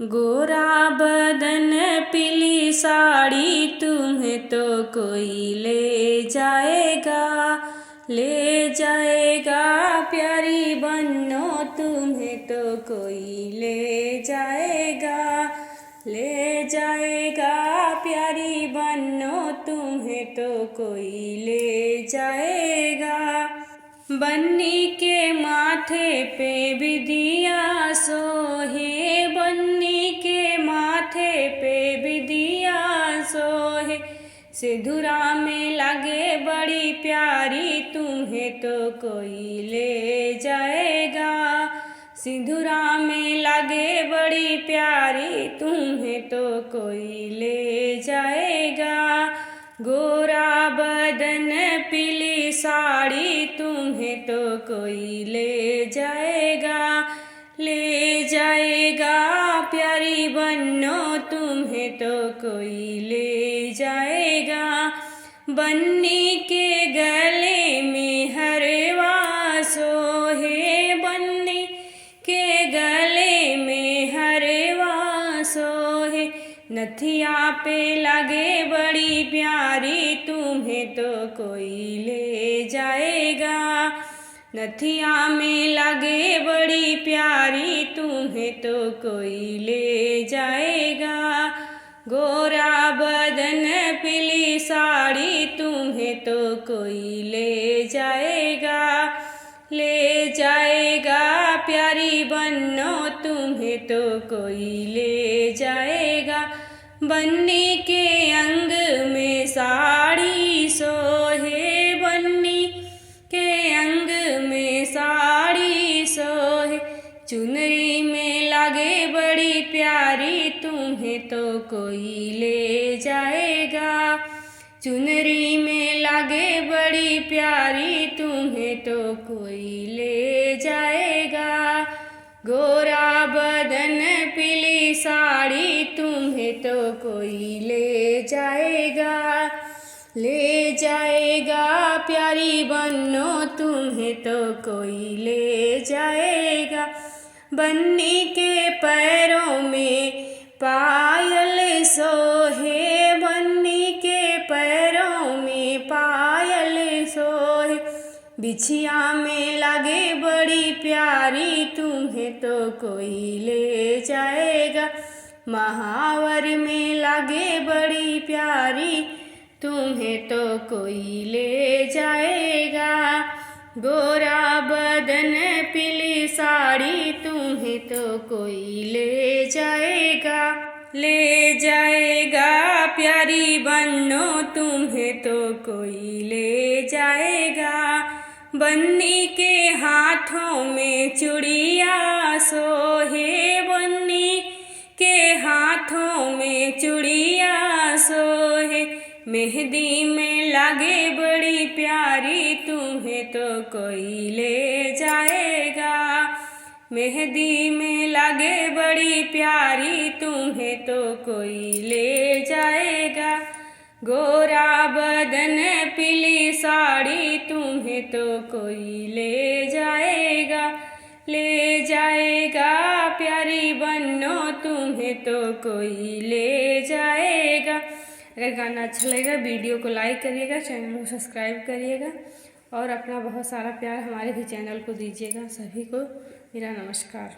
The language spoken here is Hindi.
गोरा बदन पीली साड़ी तुम्हें तो कोई ले जाएगा, ले जाएगा प्यारी बन्नो तुम्हें तो कोई ले जाएगा, ले जाएगा प्यारी बन्नो तुम्हें तो कोई ले जाएगा। बन्नी के माथे पे बिंदिया सोहे, बन्नी के माथे पे बिंदिया सोहे, सिंदूरा में लगे बड़ी प्यारी तुम्हें तो कोई ले जाएगा, सिंदूरा में लगे बड़ी प्यारी तुम्हें तो कोई ले जाएगा। गोरा बदन पीली साड़ी तुम्हें तो कोई ले जाएगा, ले जाएगा प्यारी बन्नो तुम्हें तो कोई ले जाएगा। बन्नी के गले में हरवा सोहे, बन्नी के गले में हरवा सोहे, नथिया पे लगे बड़ी प्यारी तुम्हें तो कोई ले जाएगा, नथिया में लगे बड़ी प्यारी तुम्हें तो कोई ले जाएगा। गोरा बदन पीली साड़ी तुम्हें तो कोई ले जाएगा, ले जाएगा प्यारी बन्नो तुम्हें तो कोई ले जाएगा। बन्नी के अंग में साड़ी सोहे, बन्नी के अंग में साड़ी सोहे, चुनरी में लगे बड़ी प्यारी तुम्हें तो कोई ले जाएगा, चुनरी में लगे बड़ी प्यारी तुम्हें तो कोई ले जाएगा। गोरा बदन पीली साड़ी तुम्हें तो कोई ले जाएगा, ले जाएगा प्यारी बन्नो तुम्हें तो कोई ले जाएगा। बन्नी के पैरों में पायल सोहे, बन्नी के पैरों में पायल सोहे, बिछिया में लगे बड़ी प्यारी तुम्हें तो कोई ले जाएगा, महावर में लगे बड़ी प्यारी तुम्हें तो कोई ले जाएगा। गोरा बदन पीली साड़ी तुम्हें तो कोई ले जाएगा, ले जाएगा प्यारी बन्नो तुम्हें तो कोई ले जाएगा। बन्नी के हाथों में चूड़िया सोहे, बन्नी के हाथों में चूड़िया सोहे, मेहंदी में लगे बड़ी प्यारी तुम्हें तो कोई ले जाएगा, मेहंदी में लगे बड़ी प्यारी तुम्हें तो कोई ले जाएगा। गोरा बदन पीली साड़ी तुम्हें तो कोई ले जाएगा, ले जाएगा प्यारी बन्नो तुम्हें तो कोई ले जाएगा। अगर गाना अच्छा लगेगा वीडियो को लाइक करिएगा, चैनल को सब्सक्राइब करिएगा और अपना बहुत सारा प्यार हमारे भी चैनल को दीजिएगा। सभी को मेरा नमस्कार।